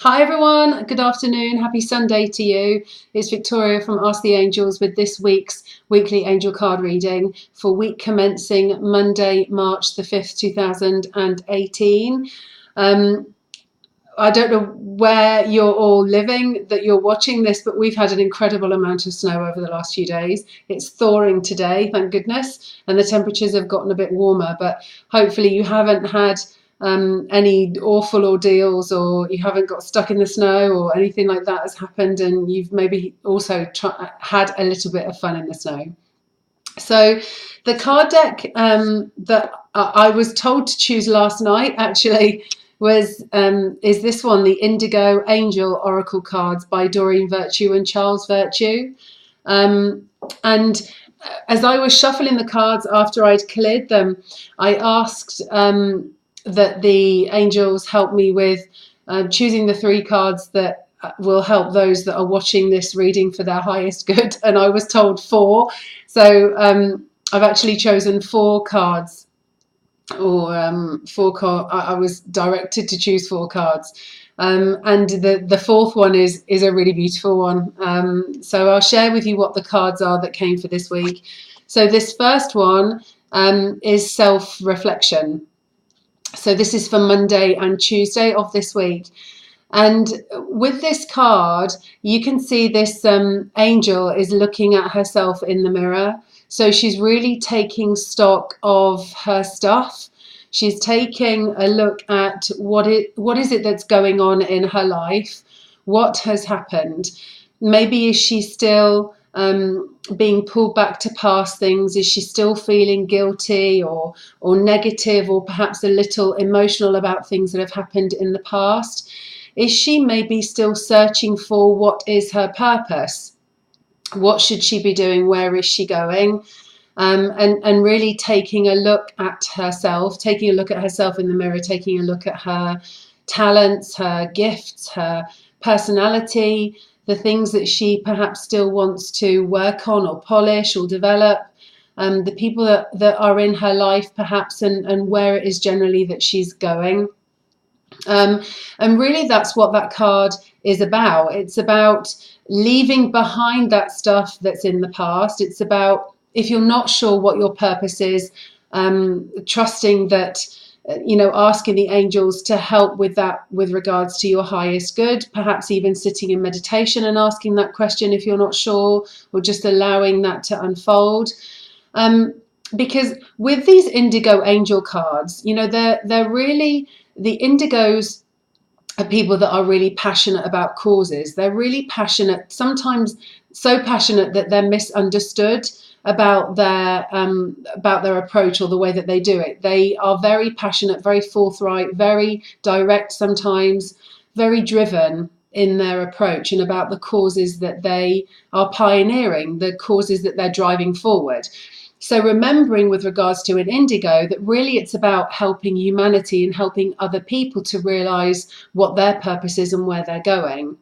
Hi everyone, good afternoon, happy Sunday to you. It's Victoria from Ask the Angels with this week's weekly angel card reading for week commencing Monday, March the 5th, 2018. I don't know where you're all living that you're watching this, but we've had an incredible amount of snow over the last few days. It's thawing today, thank goodness, and the temperatures have gotten a bit warmer, but hopefully you haven't had any awful ordeals, or you haven't got stuck in the snow or anything like that has happened, and you've maybe also had a little bit of fun in the snow. So the card deck that I was told to choose last night actually is this one, the Indigo Angel Oracle cards by Doreen Virtue and Charles Virtue. And as I was shuffling the cards after I'd cleared them, I asked that the angels help me with choosing the three cards that will help those that are watching this reading for their highest good. And I was told four. So I've actually chosen four cards, or I was directed to choose four cards. And the fourth one is a really beautiful one. So I'll share with you what the cards are that came for this week. So this first one is self-reflection. So this is for Monday and Tuesday of this week. And with this card, you can see this angel is looking at herself in the mirror. So she's really taking stock of her stuff. She's taking a look at what is it that's going on in her life, what has happened. Maybe is she still being pulled back to past things? Is she still feeling guilty or negative, or perhaps a little emotional about things that have happened in the past? Is she maybe still searching for what is her purpose? What should she be doing? Where is she going? And really taking a look at herself, taking a look at herself in the mirror, taking a look at her talents, her gifts, her personality, the things that she perhaps still wants to work on or polish or develop, the people that are in her life perhaps, and where it is generally that she's going. And really that's what that card is about. It's about leaving behind that stuff that's in the past. It's about, if you're not sure what your purpose is, trusting that, asking the angels to help with that with regards to your highest good, perhaps even sitting in meditation and asking that question if you're not sure, or just allowing that to unfold. Because with these indigo angel cards, they're really, the indigos are people that are really passionate about causes. They're really passionate, sometimes so passionate that they're misunderstood about their approach or the way that they do it. They are very passionate, very forthright, very direct, sometimes very driven in their approach and about the causes that they are pioneering, the causes that they're driving forward. So remembering with regards to an indigo that really it's about helping humanity and helping other people to realize what their purpose is and where they're going.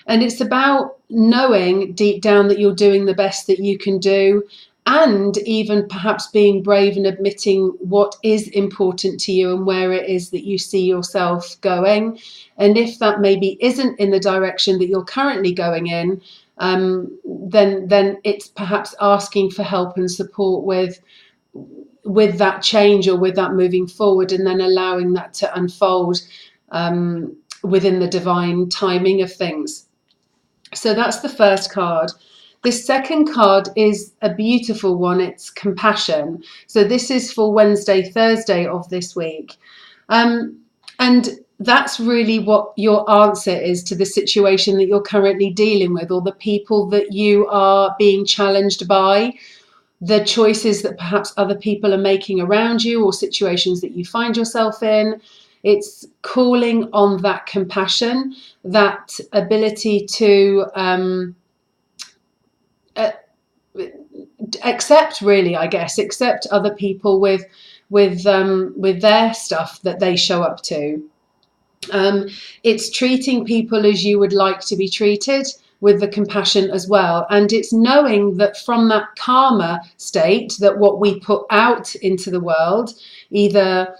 And it's about knowing deep down that you're doing the best that you can do, and even perhaps being brave and admitting what is important to you and where it is that you see yourself going. And if that maybe isn't in the direction that you're currently going in, then it's perhaps asking for help and support with that change or with that moving forward, and then allowing that to unfold within the divine timing of things. So that's the first card. This second card is a beautiful one. It's compassion. So this is for Wednesday, Thursday of this week. And that's really what your answer is to the situation that you're currently dealing with, or the people that you are being challenged by, the choices that perhaps other people are making around you, or situations that you find yourself in. It's calling on that compassion, that ability to accept, really, I guess, accept other people with their stuff that they show up to. It's treating people as you would like to be treated, with the compassion as well. And it's knowing that from that karma state, that what we put out into the world, either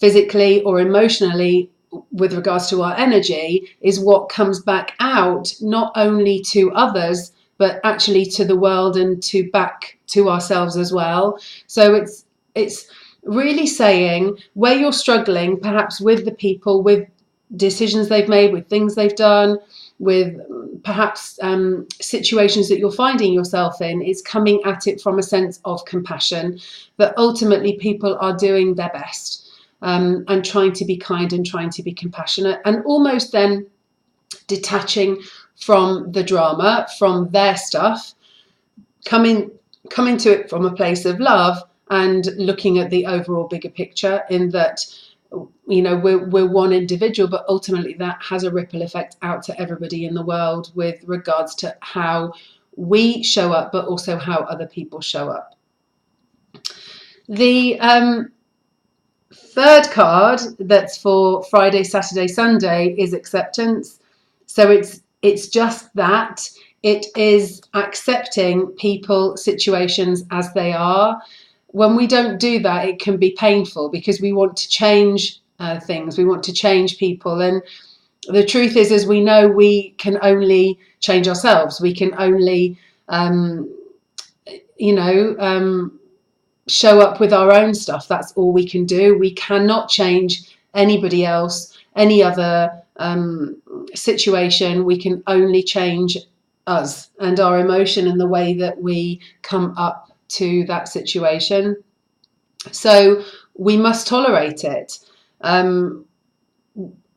physically or emotionally, with regards to our energy is what comes back out, not only to others, but actually to the world and to back to ourselves as well. So it's really saying where you're struggling, perhaps with the people, with decisions they've made, with things they've done, with perhaps situations that you're finding yourself in, is coming at it from a sense of compassion, that ultimately people are doing their best, and trying to be kind and trying to be compassionate, and almost then detaching from the drama, from their stuff, coming to it from a place of love and looking at the overall bigger picture, in that, you know, we're one individual, but ultimately that has a ripple effect out to everybody in the world with regards to how we show up, but also how other people show up. The third card that's for Friday, Saturday, Sunday is acceptance. So it's just that. It is accepting people, situations as they are. When we don't do that, it can be painful because we want to change things. We want to change people. And the truth is, as we know, we can only change ourselves. We can only, show up with our own stuff. That's all we can do. We cannot change anybody else, any other situation. We can only change us and our emotion and the way that we come up to that situation. So we must tolerate it. And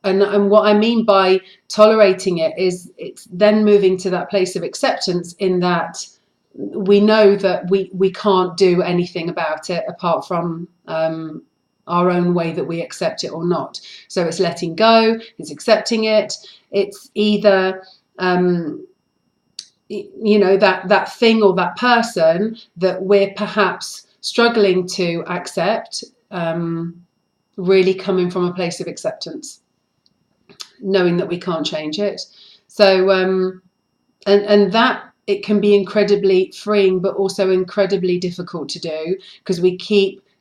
what I mean by tolerating it is it's then moving to that place of acceptance, in that we know that we can't do anything about it apart from our own way that we accept it or not. So it's letting go, it's accepting it. It's either that thing or that person that we're perhaps struggling to accept, really coming from a place of acceptance, knowing that we can't change it. So and that, it can be incredibly freeing, but also incredibly difficult to do, because we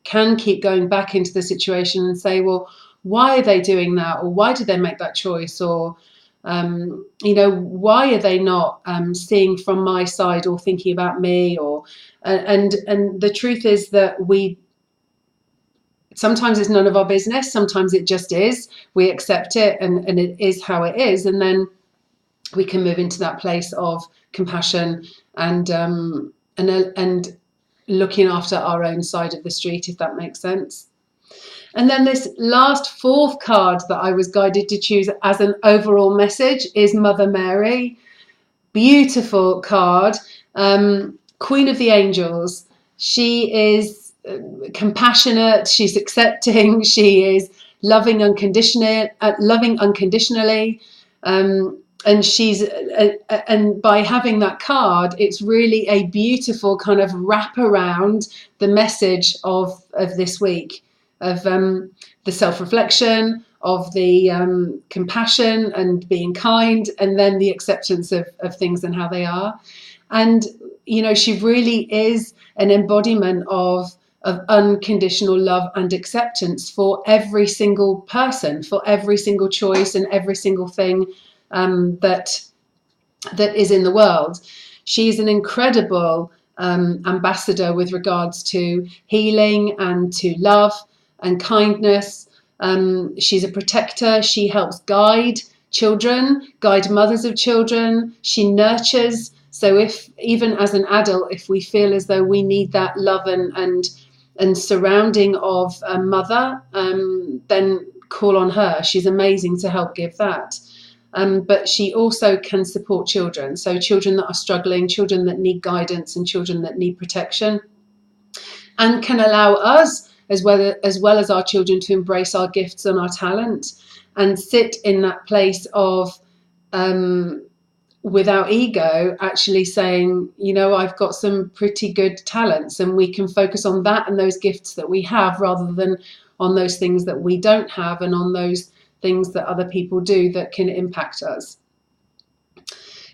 can keep going back into the situation and say, well, why are they doing that? Or why did they make that choice? Or, why are they not seeing from my side or thinking about me? Or and the truth is that sometimes it's none of our business. Sometimes it just is. We accept it, and it is how it is. And then we can move into that place of compassion and looking after our own side of the street, if that makes sense. And then this last fourth card that I was guided to choose as an overall message is Mother Mary. Beautiful card. Queen of the Angels. She is compassionate. She's accepting. She is loving unconditionally. And she's and by having that card, it's really a beautiful kind of wrap around the message of this week, of the self-reflection, of the compassion and being kind, and then the acceptance of things and how they are. And she really is an embodiment of unconditional love and acceptance for every single person, for every single choice and every single thing that is in the world. She's an incredible ambassador with regards to healing and to love and kindness. She's a protector. She helps guide children, guide mothers of children. She nurtures. So if even as an adult, if we feel as though we need that love and surrounding of a mother, then call on her. She's amazing to help give that. But she also can support children. So children that are struggling, children that need guidance, and children that need protection, and can allow us as well as our children to embrace our gifts and our talent and sit in that place of without ego, actually saying, I've got some pretty good talents, and we can focus on that and those gifts that we have, rather than on those things that we don't have and on those things that other people do that can impact us.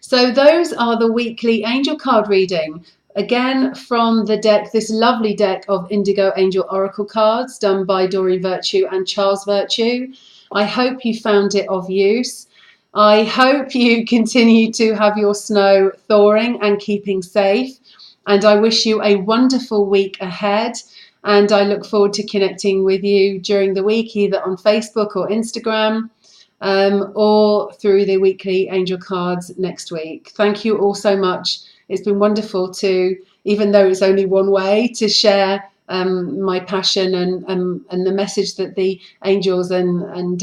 So those are the weekly angel card reading. Again, from the deck, this lovely deck of Indigo Angel Oracle cards done by Doreen Virtue and Charles Virtue. I hope you found it of use. I hope you continue to have your snow thawing and keeping safe. And I wish you a wonderful week ahead. And I look forward to connecting with you during the week, either on Facebook or Instagram, or through the weekly angel cards next week. Thank you all so much. It's been wonderful to, even though it's only one way, to share my passion and the message that the angels and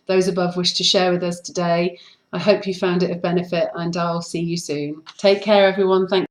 those above wish to share with us today. I hope you found it of benefit, and I'll see you soon. Take care, everyone. Thank you.